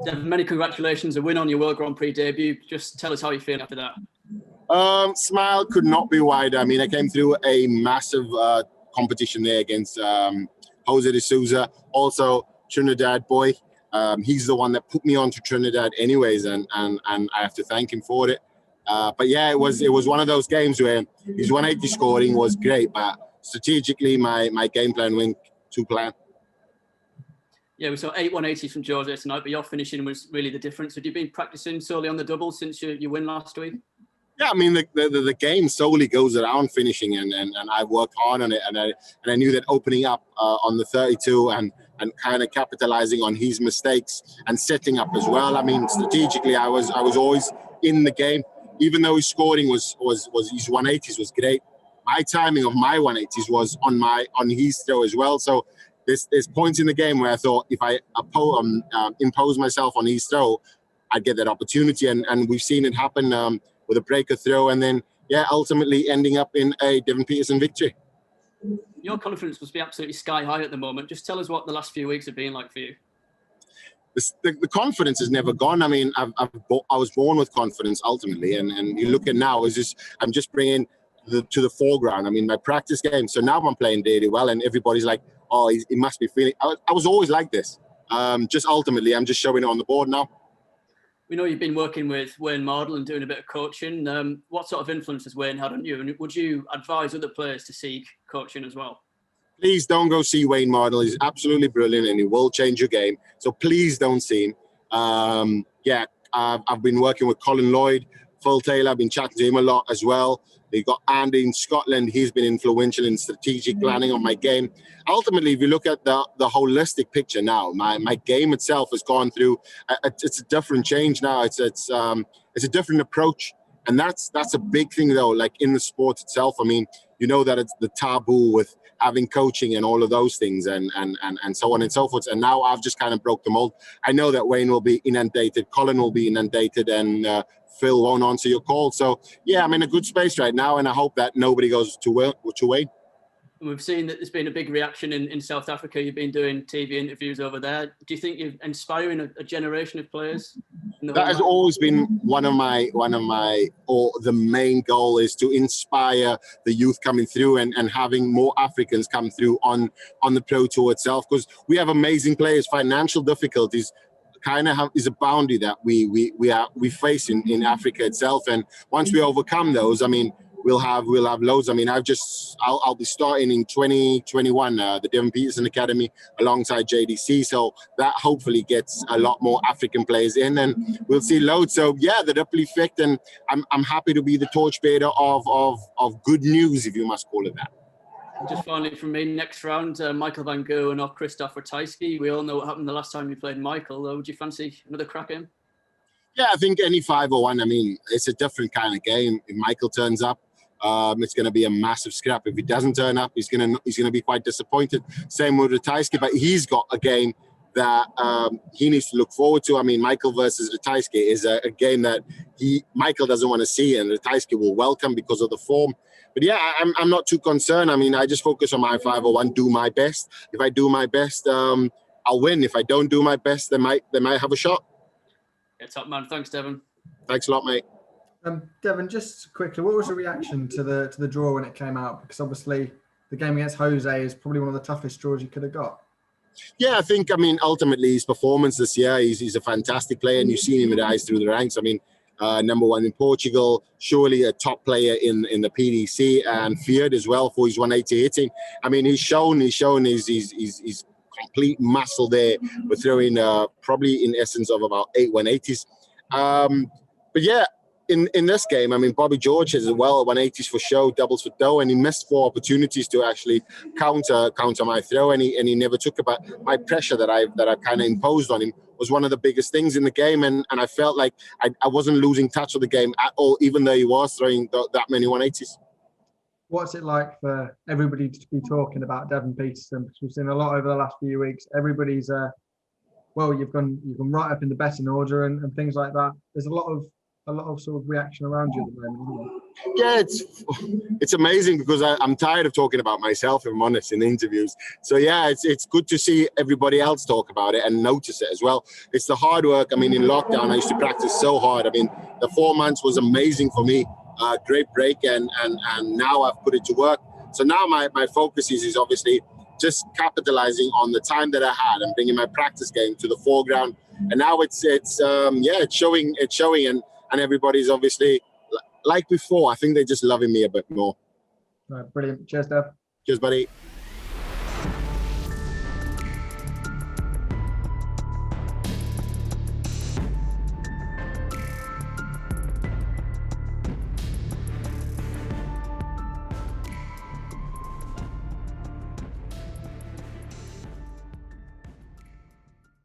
Devon, many congratulations, a win on your World Grand Prix debut. Just tell us how you feel after that. Smile could not be wider. I mean, I came through a massive competition there against Jose de Souza, also Trinidad boy. He's the one that put me onto Trinidad anyways, and I have to thank him for it. But yeah, it was one of those games where his 180 scoring was great, but strategically my game plan went to plan. Yeah, we saw 8 180s from Jose tonight, but your finishing was really the difference. Had you been practicing solely on the double since your win last week? Yeah, I mean the game solely goes around finishing, and I worked hard on it, and I knew that opening up on the 32 and kind of capitalizing on his mistakes and setting up as well. I mean, strategically, I was always in the game, even though his scoring was his 180s was great. My timing of my 180s was on his throw as well. So there's points in the game where I thought if I impose myself on his throw, I'd get that opportunity, and we've seen it happen with a breaker throw, and then ultimately ending up in a Devon Petersen victory. Your confidence must be absolutely sky high at the moment. Just tell us what the last few weeks have been like for you. The confidence has never gone. I mean, I was born with confidence ultimately, and you look at now I'm just bringing to the foreground. I mean, my practice game. So now I'm playing really well, and everybody's like, "Oh, he must be feeling." I was always like this. Just ultimately, I'm just showing it on the board now. We know you've been working with Mardle and doing a bit of coaching. What sort of influence has Wayne had on you? And would you advise other players to seek coaching as well? Please don't go see Wayne Mardle. He's absolutely brilliant and he will change your game. So please don't see him. I've been working with Colin Lloyd, Phil Taylor. I've been chatting to him a lot as well. They've got Andy in Scotland. He's been influential in strategic planning of my game. Ultimately, if you look at the holistic picture now, my game itself has gone through. It's a different change now. It's a different approach, and that's a big thing though. Like in the sport itself, I mean, you know that it's the taboo with having coaching and all of those things and so on and so forth. And now I've just kind of broke the mold. I know that Wayne will be inundated, Colin will be inundated, and Phil won't answer your call. So yeah, I'm in a good space right now, and I hope that nobody goes to Wayne. And we've seen that there's been a big reaction in South Africa. You've been doing TV interviews over there. Do you think you're inspiring a generation of players? That has always been one of my or the main goal is to inspire the youth coming through and having more Africans come through on the Pro Tour itself, because we have amazing players. Financial difficulties kind of is a boundary that we face in Africa itself, and once we overcome those, I mean, we'll have loads. I mean, I'll be starting in 2021 the Devon Petersen Academy alongside JDC, so that hopefully gets a lot more African players in, and we'll see loads. So yeah, the ripple effect, and I'm happy to be the torchbearer of good news, if you must call it that. Just finally from me, next round, Michael van Gerwen or Christoph Ratajski. We all know what happened the last time you played Michael. Would you fancy another crack at him? Yeah, I think any 501. I mean, it's a different kind of game. If Michael turns up, it's going to be a massive scrap. If he doesn't turn up, he's going to be quite disappointed. Same with Ratajski, but he's got a game that he needs to look forward to. I mean, Michael versus Ratajski is a game that Michael doesn't want to see, and Ratajski will welcome because of the form. But yeah, I'm not too concerned. I mean, I just focus on my 501, do my best. If I do my best, I'll win. If I don't do my best, they might have a shot. Yeah, top man. Thanks, Devon. Thanks a lot, mate. Devon, just quickly, what was the reaction to the draw when it came out? Because obviously the game against Jose is probably one of the toughest draws you could have got. Yeah, I mean, ultimately his performance this year, he's a fantastic player, and you've seen him rise through the ranks. I mean, number one in Portugal, surely a top player in the PDC, and feared as well for his 180 hitting. I mean, he's shown his complete muscle there. We're throwing probably in essence of about 8 180s. But yeah, in this game, I mean, Bobby George has as well 180s for show, doubles for dough, and he missed 4 opportunities to actually counter my throw, and he never took it. But my pressure that I kind of imposed on him was one of the biggest things in the game, and I felt like I wasn't losing touch of the game at all, even though he was throwing that many 180s. What's it like for everybody to be talking about Devon Petersen? Because we've seen a lot over the last few weeks. Everybody's well, you've gone right up in the betting order and things like that. There's a lot of a lot of sort of reaction around you at the moment, isn't Yeah, it's amazing because I'm tired of talking about myself, if I'm honest, in interviews. So yeah, it's good to see everybody else talk about it and notice it as well. It's the hard work. I mean, in lockdown, I used to practice so hard. I mean, the 4 months was amazing for me. Great break, and now I've put it to work. So now my focus is obviously just capitalizing on the time that I had and bringing my practice game to the foreground. And now it's showing, and everybody's obviously, like before, I think they're just loving me a bit more. it? Right, brilliant. Cheers, Dev. Cheers, buddy.